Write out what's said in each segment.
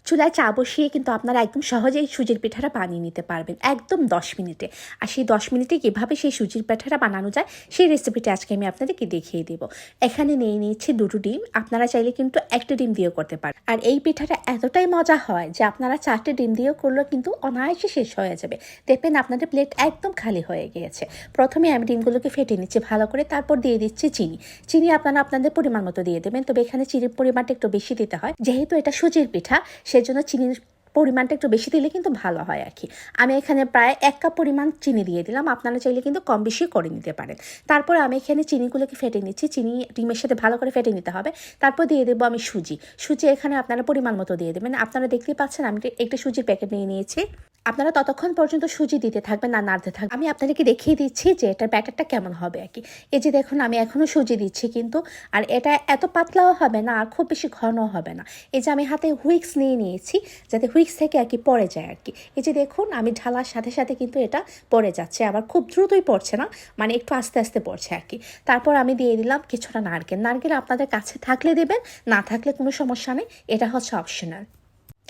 চুলায় চা বসিয়ে কিন্তু আপনারা একদম সহজেই সুজির পিঠাটা বানিয়ে নিতে পারবেন একদম 10 মিনিটে। আর সেই 10 মিনিটে কীভাবে সেই সুজির পিঠাটা বানানো যায় সেই রেসিপিটা আজকে আমি আপনাদেরকে দেখিয়ে দেব। এখানে নিয়ে নিয়েছি 2টো ডিম, আপনারা চাইলে কিন্তু 1টা ডিম দিয়েও করতে পারেন। আর এই পিঠাটা এতটাই মজা হয় যে আপনারা 4টে ডিম দিয়েও করলেও কিন্তু অনায়াসে শেষ হয়ে যাবে। দেখবেন আপনাদের প্লেট একদম খালি হয়ে গিয়েছে। প্রথমে আমি ডিমগুলোকে ফেটে নিচ্ছি ভালো করে, তারপর দিয়ে দিচ্ছি চিনি। চিনি আপনারা আপনাদের পরিমাণ মতো দিয়ে দেবেন, তবে এখানে চিনির পরিমাণটা একটু বেশি দিতে হয়, যেহেতু এটা সুজির পিঠা সেজন্য চিনির পরিমাণটা একটু বেশি দিলে কিন্তু ভালো হয় আর কি। আমি এখানে প্রায় 1 কাপ পরিমাণ চিনি দিয়ে দিলাম, আপনারা চাইলে কিন্তু কম বেশি করে নিতে পারেন। তারপর আমি এখানে চিনিগুলোকে ফেটে নিচ্ছি, চিনি ডিমের সাথে ভালো করে ফেটে নিতে হবে। তারপর দিয়ে দেবো আমি সুজি এখানে আপনারা পরিমাণ মতো দিয়ে দেবেন। আপনারা দেখতেই পাচ্ছেন আমি একটা সুজির প্যাকেট নিয়ে নিয়েছি। আপনারা ততক্ষণ পর্যন্ত সুজি দিতে থাকবেন না নাড়তে থাকবেন। আমি আপনাদেরকে দেখিয়ে দিচ্ছি যে এটার ব্যাটারটা কেমন হবে আর কি। এই যে দেখুন আমি এখনও সুজি দিচ্ছি কিন্তু, আর এটা এত পাতলাও হবে না আর খুব বেশি ঘনও হবে না। এই যে আমি হাতে হুইক্স নিয়ে নিয়েছি যাতে হুইক্স থেকে আর কি পড়ে যায় আর কি। এই যে দেখুন আমি ঢালার সাথে সাথে কিন্তু এটা পড়ে যাচ্ছে, আবার খুব দ্রুতই পড়ছে না, মানে একটু আস্তে আস্তে পড়ছে আর কি। তারপর আমি দিয়ে দিলাম কিছুটা নারকেল আপনাদের কাছে থাকলে দেবেন, না থাকলে কোনো সমস্যা নেই, এটা হচ্ছে অপশনাল।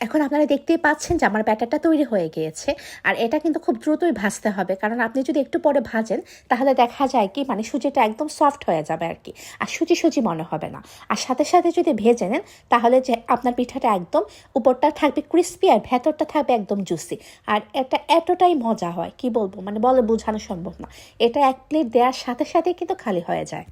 এখন আপনারা দেখতেই পাচ্ছেন যে আমার ব্যাটারটা তৈরি হয়ে গিয়েছে। আর এটা কিন্তু খুব দ্রুতই ভাজতে হবে, কারণ আপনি যদি একটু পরে ভাজেন তাহলে দেখা যায় কি মানে সুজিটা একদম সফট হয়ে যাবে আর কি, আর সুজি মনে হবে না। আর সাথে সাথে যদি ভেজে নেন তাহলে যে আপনার পিঠাটা একদম উপরটা থাকবে ক্রিস্পি আর ভেতরটা থাকবে একদম জুসি। আর এটা এতটাই মজা হয় কি বলবো, মানে বলে বোঝানো সম্ভব না। এটা 1 প্লেট দেওয়ার সাথে সাথেই কিন্তু খালি হয়ে যায়।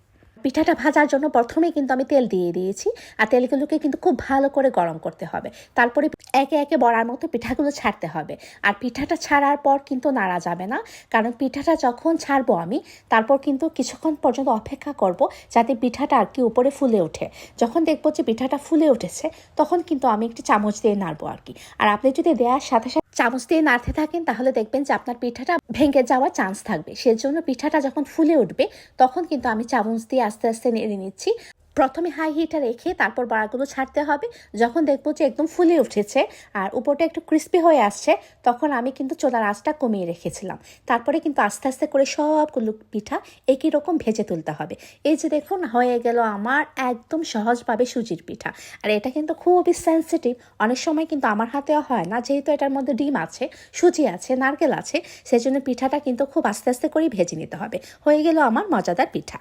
পিঠাটা ভাজার জন্য প্রথমেই কিন্তু আমি তেল দিয়ে দিয়েছি, আর তেলগুলোকে কিন্তু খুব ভালো করে গরম করতে হবে। তারপরে একে একে বড়ার মতো পিঠাগুলো ছাড়তে হবে। আর পিঠাটা ছাড়ার পর কিন্তু নাড়া যাবে না, কারণ পিঠাটা যখন ছাড়বো আমি তারপর কিন্তু কিছুক্ষণ পর্যন্ত অপেক্ষা করব যাতে পিঠাটা আর কি উপরে ফুলে ওঠে। যখন দেখবো যে পিঠাটা ফুলে উঠেছে তখন কিন্তু আমি একটি চামচ দিয়ে নাড়বো আর কি। আর আপনি যদি দেওয়ার সাথে সাথে চামচ দিয়ে নাড়তে থাকেন তাহলে দেখবেন যে আপনার পিঠাটা ভেঙে যাওয়ার চান্স থাকবে। সেজন্য পিঠাটা যখন ফুলে উঠবে তখন কিন্তু আমি চামচ দিয়ে আস্তে আস্তে নেড়ে নিচ্ছি। প্রথমে হাই হিটে রেখে তারপর বড়াগুলো ছাড়তে হবে। যখন দেখবো যে একদম ফুলে উঠেছে আর উপরটা একটু ক্রিস্পি হয়ে আসছে তখন আমি কিন্তু চুলার আঁচটা কমিয়ে রেখেছিলাম। তারপরে কিন্তু আস্তে আস্তে করে সবগুলো পিঠা একই রকম ভেজে তুলতে হবে। এই যে দেখুন হয়ে গেল আমার একদম সহজভাবে সুজির পিঠা। আর এটা কিন্তু খুবই সেন্সিটিভ, অনেক সময় কিন্তু আমার হাতেও হয় না, যেহেতু এটার মধ্যে ডিম আছে, সুজি আছে, নারকেল আছে, সেজন্য পিঠাটা কিন্তু খুব আস্তে আস্তে করেই ভেজে নিতে হবে। হয়ে গেল আমার মজাদার পিঠা।